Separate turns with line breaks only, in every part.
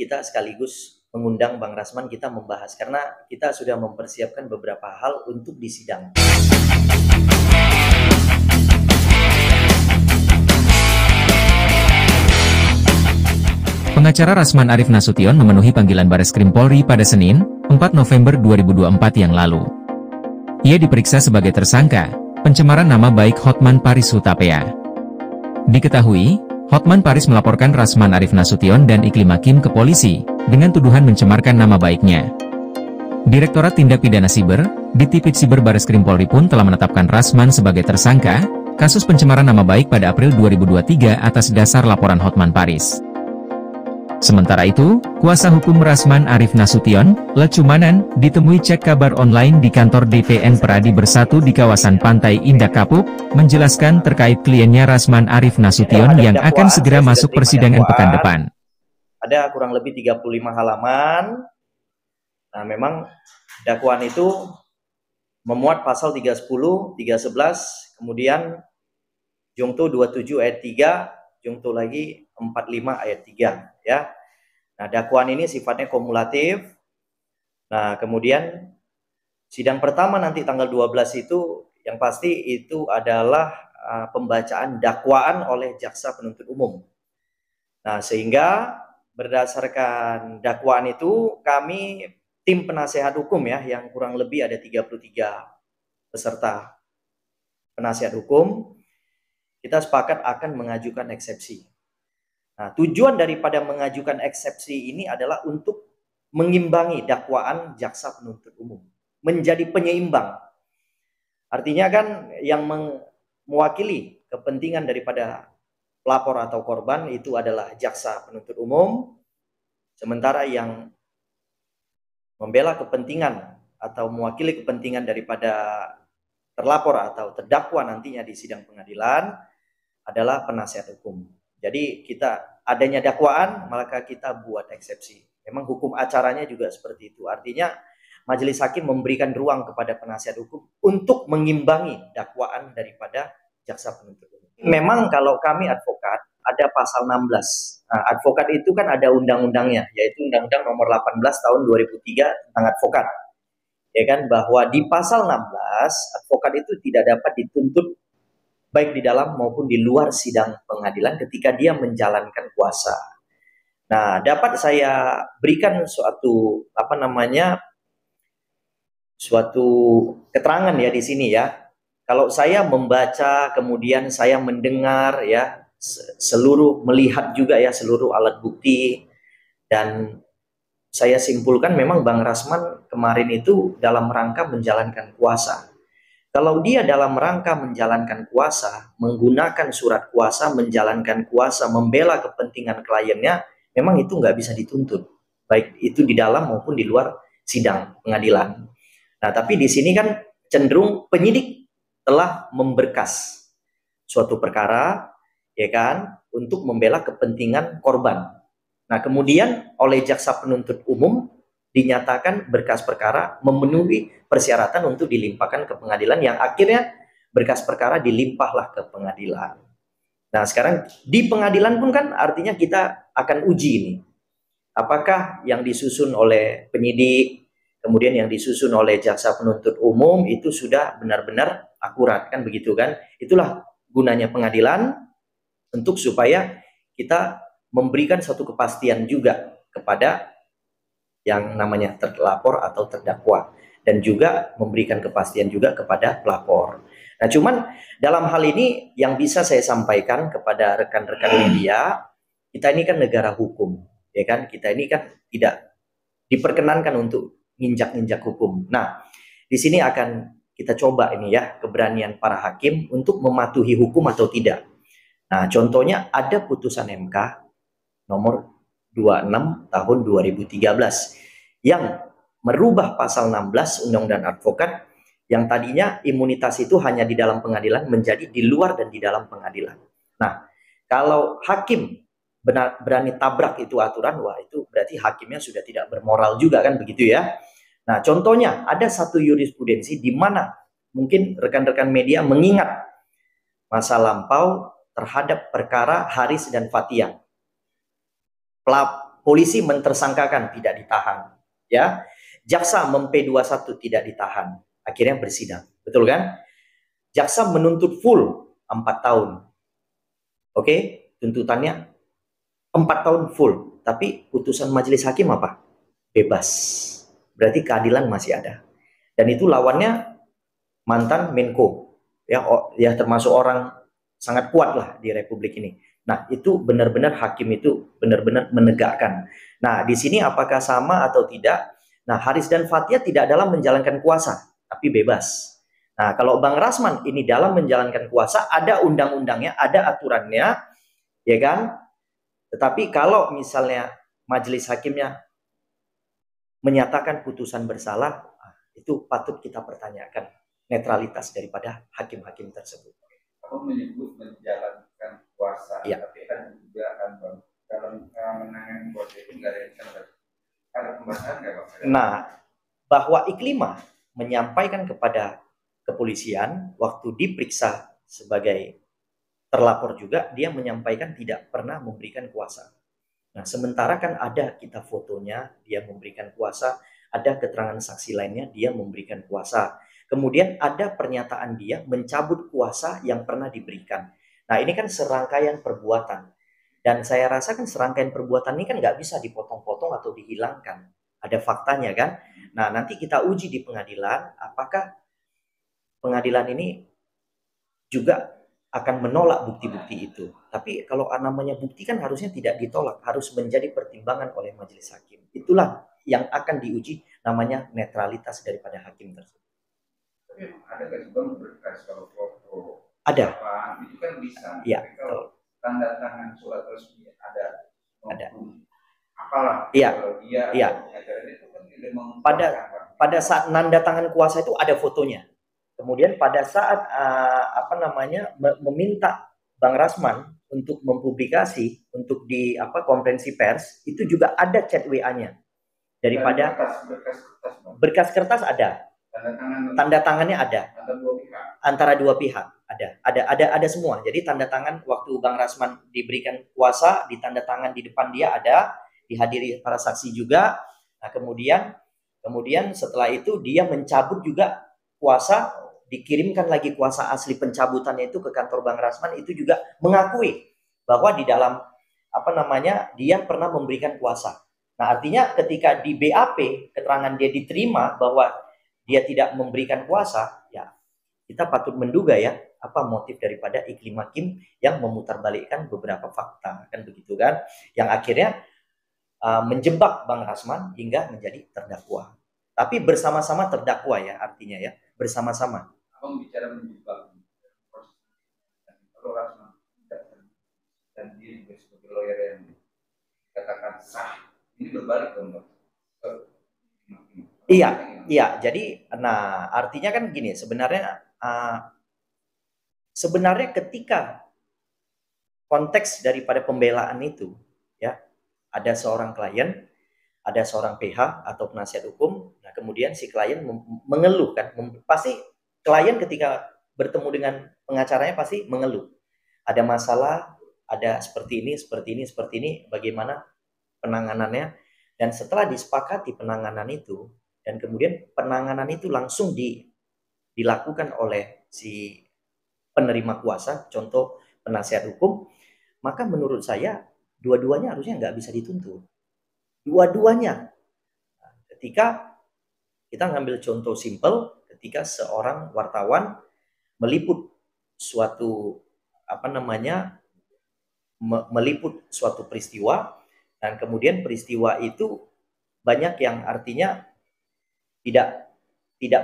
kita sekaligus mengundang Bang Rasman, kita membahas karena kita sudah mempersiapkan beberapa hal untuk di sidang.
Pengacara Rasman Arief Nasution memenuhi panggilan Bareskrim Polri pada Senin, 4 November 2024 yang lalu. Ia diperiksa sebagai tersangka pencemaran nama baik Hotman Paris Hutapea. Diketahui, Hotman Paris melaporkan Rasman Arief Nasution dan Iklim Hakim ke polisi dengan tuduhan mencemarkan nama baiknya. Direktorat Tindak Pidana Siber, Ditipid Siber Bareskrim Polri pun telah menetapkan Rasman sebagai tersangka kasus pencemaran nama baik pada April 2023 atas dasar laporan Hotman Paris. Sementara itu, kuasa hukum Rasman Arief Nasution, Lecumanan, ditemui cek kabar online di kantor DPN Peradi Bersatu di kawasan Pantai Indah Kapuk, menjelaskan terkait kliennya Rasman Arief Nasution yang akan segera masuk persidangan pekan depan.
Ada kurang lebih 35 halaman. Nah, memang dakwaan itu memuat pasal 310, 311, kemudian Jungto 27 ayat 3, Jungto lagi 45 ayat 3 ya. Nah, dakwaan ini sifatnya kumulatif. Nah, kemudian sidang pertama nanti tanggal 12 itu yang pasti itu adalah pembacaan dakwaan oleh jaksa penuntut umum. Nah, sehingga berdasarkan dakwaan itu kami tim penasehat hukum ya yang kurang lebih ada 33 peserta penasehat hukum, kita sepakat akan mengajukan eksepsi. Nah, tujuan daripada mengajukan eksepsi ini adalah untuk mengimbangi dakwaan jaksa penuntut umum, menjadi penyeimbang. Artinya kan yang mewakili kepentingan daripada pelapor atau korban itu adalah jaksa penuntut umum, sementara yang membela kepentingan atau mewakili kepentingan daripada terlapor atau terdakwa nantinya di sidang pengadilan adalah penasihat hukum. Jadi kita adanya dakwaan, maka kita buat eksepsi. Memang hukum acaranya juga seperti itu. Artinya majelis hakim memberikan ruang kepada penasihat hukum untuk mengimbangi dakwaan daripada jaksa penuntut umum. Memang kalau kami advokat ada pasal 16. Nah, advokat itu kan ada undang-undangnya, yaitu Undang-Undang Nomor 18 Tahun 2003 tentang advokat. Ya kan, bahwa di pasal 16 advokat itu tidak dapat dituntut baik di dalam maupun di luar sidang pengadilan ketika dia menjalankan kuasa. Nah, dapat saya berikan suatu suatu keterangan ya di sini ya. Kalau saya membaca kemudian saya mendengar ya seluruh melihat juga ya seluruh alat bukti dan saya simpulkan memang Bang Rasman kemarin itu dalam rangka menjalankan kuasa. Kalau dia dalam rangka menjalankan kuasa, menggunakan surat kuasa, menjalankan kuasa, membela kepentingan kliennya, memang itu nggak bisa dituntut. Baik itu di dalam maupun di luar sidang pengadilan. Nah, tapi di sini kan cenderung penyidik telah memberkas suatu perkara, ya kan, untuk membela kepentingan korban. Nah, kemudian oleh jaksa penuntut umum dinyatakan berkas perkara memenuhi persyaratan untuk dilimpahkan ke pengadilan yang akhirnya berkas perkara dilimpahlah ke pengadilan. Nah, sekarang di pengadilan pun kan artinya kita akan uji ini. Apakah yang disusun oleh penyidik, kemudian yang disusun oleh jaksa penuntut umum itu sudah benar-benar akurat kan begitu kan? Itulah gunanya pengadilan untuk supaya kita memberikan satu kepastian juga kepada yang namanya terlapor atau terdakwa dan juga memberikan kepastian juga kepada pelapor. Nah, cuman dalam hal ini yang bisa saya sampaikan kepada rekan-rekan media, kita ini kan negara hukum, ya kan? Kita ini kan tidak diperkenankan untuk nginjak-nginjak hukum. Nah, di sini akan kita coba ini ya keberanian para hakim untuk mematuhi hukum atau tidak. Nah, contohnya ada putusan MK nomor 26 tahun 2013 yang merubah pasal 16 Undang-Undang Advokat yang tadinya imunitas itu hanya di dalam pengadilan menjadi di luar dan di dalam pengadilan. Nah, kalau hakim berani tabrak itu aturan, wah itu berarti hakimnya sudah tidak bermoral juga kan begitu ya. Nah, contohnya ada satu jurisprudensi di mana mungkin rekan-rekan media mengingat masa lampau terhadap perkara Haris dan Fathia. polisi mentersangkakan tidak ditahan, ya. Jaksa mem-P21 tidak ditahan, akhirnya bersidang, betul kan? Jaksa menuntut full 4 tahun. Oke, tuntutannya 4 tahun full, tapi putusan majelis hakim apa? Bebas. Berarti keadilan masih ada. Dan itu lawannya mantan Menko, ya termasuk orang sangat kuat lah di Republik ini. Nah, itu benar-benar hakim itu benar-benar menegakkan. Nah, di sini apakah sama atau tidak? Nah, Haris dan Fathia tidak dalam menjalankan kuasa, tapi bebas. Nah, kalau Bang Rasman ini dalam menjalankan kuasa, ada undang-undangnya, ada aturannya, ya kan? Tetapi kalau misalnya majelis hakimnya menyatakan putusan bersalah, itu patut kita pertanyakan netralitas daripada hakim-hakim tersebut.
Apa menyebut menjalankan kuasa,
ya.
Tapi kan juga kan dalam menangani kuasa itu nggak ada pembahasan nggak Pak?
Nah, bahwa Iklimah menyampaikan kepada kepolisian waktu diperiksa sebagai terlapor juga, dia menyampaikan tidak pernah memberikan kuasa. Nah, sementara kan ada kita fotonya, dia memberikan kuasa, ada keterangan saksi lainnya, dia memberikan kuasa. Kemudian ada pernyataan dia mencabut kuasa yang pernah diberikan. Nah, ini kan serangkaian perbuatan. Dan saya rasa kan serangkaian perbuatan ini kan nggak bisa dipotong-potong atau dihilangkan. Ada faktanya kan. Nah, nanti kita uji di pengadilan, apakah pengadilan ini juga akan menolak bukti-bukti itu. Tapi kalau namanya bukti kan harusnya tidak ditolak, harus menjadi pertimbangan oleh majelis hakim. Itulah yang akan diuji, namanya netralitas daripada hakim tersebut.
Tapi ada nggak sih Bang berkas kalau foto?
Ada.
Itu kan bisa.
Iya.
Kalau tanda tangan surat resmi ada.
Apalah.
Iya.
Iya. Pada saat nanda tangan kuasa itu ada fotonya. Kemudian pada saat meminta Bang Rasman untuk mempublikasi untuk di konferensi pers, itu juga ada chat WA-nya daripada berkas kertas ada, tanda tangannya ada, antara dua pihak ada semua. Jadi tanda tangan waktu Bang Rasman diberikan kuasa, ditanda tangan di depan dia ada, dihadiri para saksi juga. Nah, kemudian setelah itu dia mencabut juga kuasa, dikirimkan lagi kuasa asli pencabutannya itu ke kantor Bang Rasman, itu juga mengakui bahwa di dalam dia pernah memberikan kuasa. Nah, artinya ketika di BAP keterangan dia diterima bahwa dia tidak memberikan kuasa, ya kita patut menduga ya apa motif daripada Iklim Hakim yang memutarbalikkan beberapa fakta, kan begitu kan, yang akhirnya menjebak Bang Rasman hingga menjadi terdakwa. Tapi bersama-sama terdakwa ya, artinya ya bersama-sama.
Abang bicara menjebak, kalau Rasman dan dia juga sebagai lawyer yang dikatakan sah, ini berbalik dong.
Iya. Jadi, nah artinya kan gini, sebenarnya ketika konteks daripada pembelaan itu, ya ada seorang klien, ada seorang PH atau penasihat hukum. Nah, kemudian si klien mengeluh kan, pasti klien ketika bertemu dengan pengacaranya pasti mengeluh. Ada masalah, ada seperti ini, bagaimana penanganannya. Dan setelah disepakati penanganan itu, dan kemudian penanganan itu langsung dilakukan oleh si penerima kuasa, contoh penasihat hukum, maka menurut saya dua-duanya harusnya nggak bisa dituntut. Dua-duanya. Ketika kita ngambil contoh simpel, ketika seorang wartawan meliput suatu meliput suatu peristiwa, dan kemudian peristiwa itu banyak yang artinya tidak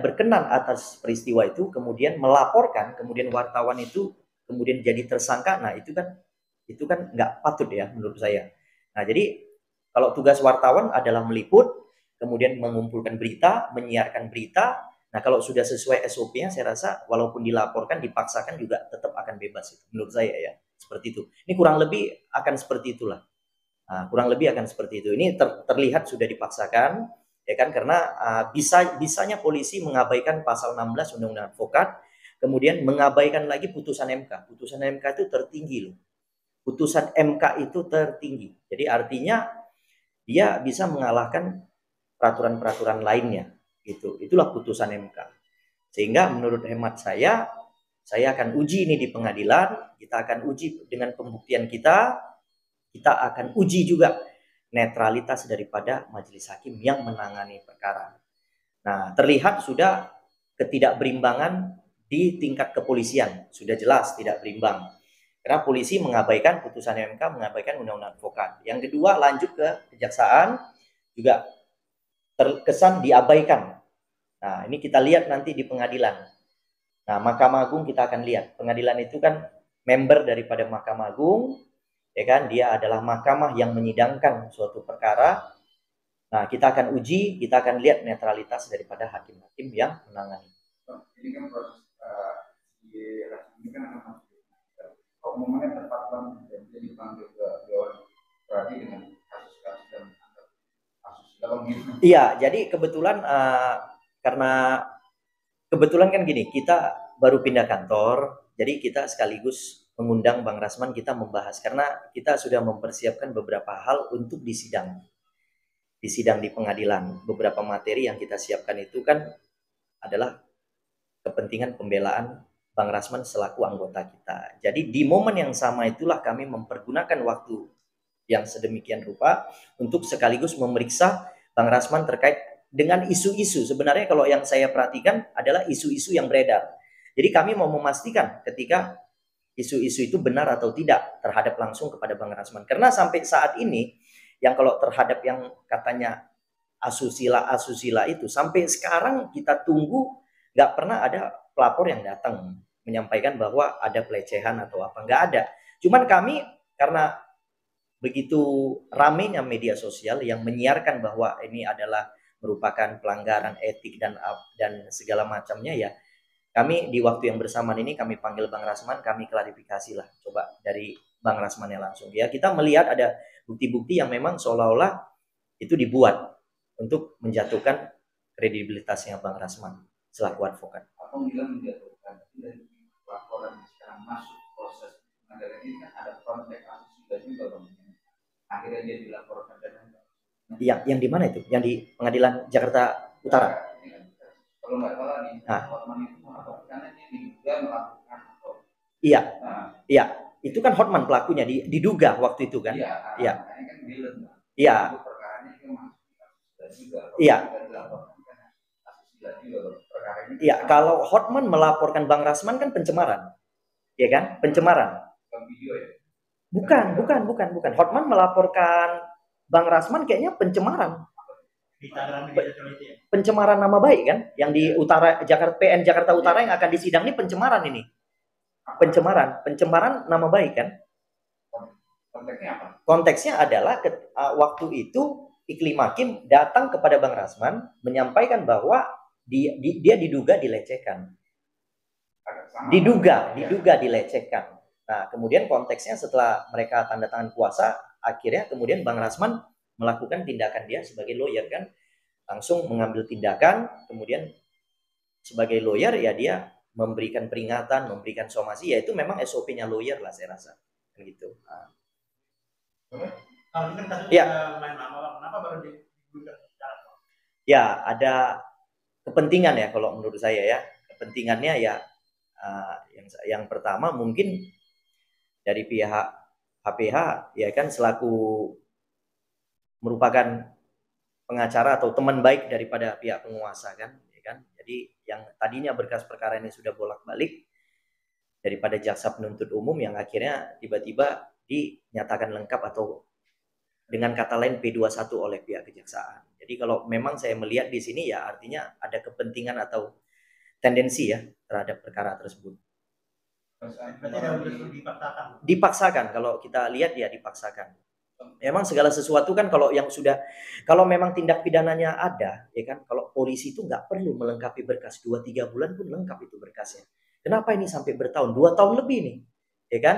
berkenan atas peristiwa itu, kemudian melaporkan, kemudian wartawan itu kemudian jadi tersangka. Nah, itu kan nggak patut ya menurut saya. Nah, jadi kalau tugas wartawan adalah meliput, kemudian mengumpulkan berita, menyiarkan berita. Nah, kalau sudah sesuai SOP-nya, saya rasa walaupun dilaporkan, dipaksakan juga tetap akan bebas itu. Menurut saya ya, seperti itu. Ini kurang lebih akan seperti itulah. Nah, kurang lebih akan seperti itu. Ini terlihat sudah dipaksakan, ya kan? Karena bisanya polisi mengabaikan pasal 16 Undang-Undang Advokat, kemudian mengabaikan lagi putusan MK. Putusan MK itu tertinggi loh. Putusan MK itu tertinggi. Jadi artinya dia bisa mengalahkan peraturan-peraturan lainnya gitu. Itulah putusan MK. Sehingga menurut hemat saya akan uji ini di pengadilan, kita akan uji dengan pembuktian kita akan uji juga netralitas daripada majelis hakim yang menangani perkara. Nah, terlihat sudah ketidakberimbangan di tingkat kepolisian, sudah jelas tidak berimbang. Karena polisi mengabaikan putusan MK, mengabaikan undang-undang advokat. Yang kedua, lanjut ke kejaksaan, juga terkesan diabaikan. Nah, ini kita lihat nanti di pengadilan. Nah, Mahkamah Agung kita akan lihat. Pengadilan itu kan member daripada Mahkamah Agung, ya kan? Dia adalah mahkamah yang menyidangkan suatu perkara. Nah, kita akan uji, kita akan lihat netralitas daripada hakim-hakim yang menangani.
Ini kan proses di ini kan akan masuk. Kok momennya tepat banget jadi dipanggil ke Dewan Pradi dengan kasus-kasus dan kasus dalam gitu.
Iya, jadi kebetulan karena kebetulan kan gini, kita baru pindah kantor, jadi kita sekaligus mengundang Bang Rasman, kita membahas karena kita sudah mempersiapkan beberapa hal untuk di sidang di pengadilan. Beberapa materi yang kita siapkan itu kan adalah kepentingan pembelaan Bang Rasman selaku anggota kita. Jadi di momen yang sama itulah kami mempergunakan waktu yang sedemikian rupa untuk sekaligus memeriksa Bang Rasman terkait dengan isu-isu. Sebenarnya kalau yang saya perhatikan adalah isu-isu yang beredar. Jadi kami mau memastikan ketika isu-isu itu benar atau tidak terhadap langsung kepada Bang Rasman. Karena sampai saat ini yang kalau terhadap yang katanya asusila itu sampai sekarang kita tunggu, nggak pernah ada pelapor yang datang menyampaikan bahwa ada pelecehan atau apa, nggak ada. Cuman kami karena begitu ramainya media sosial yang menyiarkan bahwa ini adalah merupakan pelanggaran etik dan segala macamnya, ya kami di waktu yang bersamaan ini kami panggil Bang Rasman, kami klarifikasi lah coba dari Bang Rasmannya langsung, ya kita melihat ada bukti-bukti yang memang seolah-olah itu dibuat untuk menjatuhkan kredibilitasnya Bang Rasman selaku advokat.
Apa bilang menjatuhkan dari laporan yang sekarang masuk proses pengadilan ini kan ada konteks kasus juga Bang. Akhirnya dia dilaporkan dan
yang di mana itu? Yang di Pengadilan Jakarta Utara.
Kalau nggak salah nih, Hotman itu melaporkan dia diduga melakukan atau
iya, iya, itu kan Hotman pelakunya diduga waktu itu kan?
Iya, kan bilang.
Iya.
Perkaranya itu masuk juga.
Iya. Iya, kalau Hotman melaporkan Bang Rasman kan pencemaran, ya kan? Pencemaran. Bukan. Hotman melaporkan Bang Rasman kayaknya pencemaran. Pencemaran nama baik kan? Yang di Utara Jakarta Utara yang akan disidang ini pencemaran ini. Pencemaran nama baik kan?
Konteksnya apa?
Konteksnya adalah waktu itu Iklim Hakim datang kepada Bang Rasman menyampaikan bahwa dia diduga dilecehkan. Diduga dilecehkan. Nah, kemudian konteksnya setelah mereka tanda tangan kuasa, akhirnya kemudian Bang Rasman melakukan tindakan dia sebagai lawyer kan, langsung mengambil tindakan, kemudian sebagai lawyer ya dia memberikan peringatan, memberikan somasi, ya itu memang SOP-nya lawyer lah saya rasa, gitu. Nah.
Kalau ini kan kasusnya main lama, kenapa baru dibuka?
Ya ada kepentingan ya kalau menurut saya ya, kepentingannya ya yang pertama mungkin dari pihak HPH ya kan selaku merupakan pengacara atau teman baik daripada pihak penguasa kan, ya kan. Jadi yang tadinya berkas perkara ini sudah bolak-balik daripada jaksa penuntut umum yang akhirnya tiba-tiba dinyatakan lengkap atau dengan kata lain P21 oleh pihak kejaksaan. Jadi kalau memang saya melihat di sini ya artinya ada kepentingan atau tendensi ya terhadap perkara tersebut. Dipaksakan kalau kita lihat ya dipaksakan. Memang segala sesuatu kan kalau memang tindak pidananya ada, ya kan, kalau polisi itu nggak perlu melengkapi berkas 2-3 bulan pun lengkap itu berkasnya. Kenapa ini sampai bertahun, 2 tahun lebih nih, ya kan?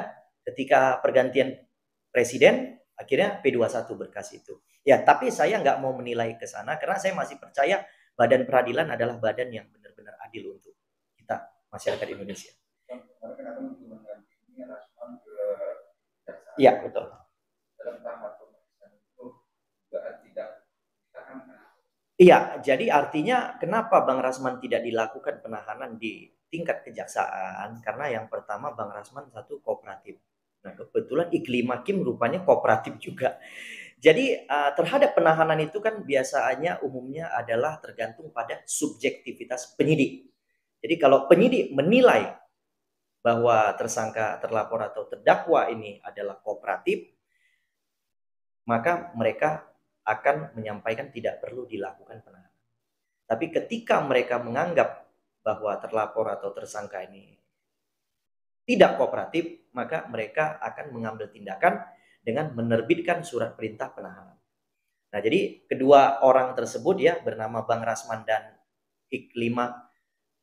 Ketika pergantian presiden, akhirnya P21 berkas itu. Ya, tapi saya nggak mau menilai ke sana karena saya masih percaya badan peradilan adalah badan yang benar-benar adil untuk kita masyarakat Indonesia. Iya, betul.
Dalam tahap pemeriksaan itu juga
Iya, jadi artinya kenapa Bang Rasman tidak dilakukan penahanan di tingkat kejaksaan? Karena yang pertama Bang Rasman satu kooperatif. Nah, kebetulan Iklim Hakim rupanya kooperatif juga. Jadi terhadap penahanan itu kan biasanya umumnya adalah tergantung pada subjektivitas penyidik. Jadi kalau penyidik menilai bahwa tersangka, terlapor atau terdakwa ini adalah kooperatif, maka mereka akan menyampaikan tidak perlu dilakukan penahanan. Tapi ketika mereka menganggap bahwa terlapor atau tersangka ini tidak kooperatif, maka mereka akan mengambil tindakan dengan menerbitkan surat perintah penahanan. Nah, jadi kedua orang tersebut ya bernama Bang Rasman dan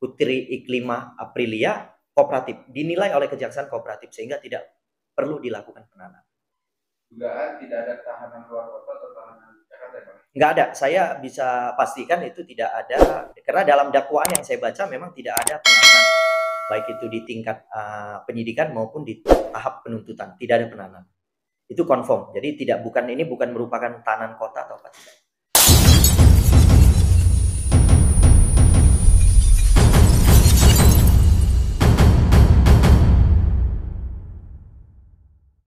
Putri Iklima Aprilia kooperatif, dinilai oleh kejaksaan kooperatif sehingga tidak perlu dilakukan penahanan.
Dugaan tidak ada tahanan luar kota atau tahanan Jakarta, Pak?
Nggak ada, saya bisa pastikan itu tidak ada, karena dalam dakwaan yang saya baca memang tidak ada penahanan, baik itu di tingkat penyidikan maupun di tahap penuntutan, tidak ada penahanan. Itu confirm, jadi bukan merupakan tahanan kota atau apa tidak.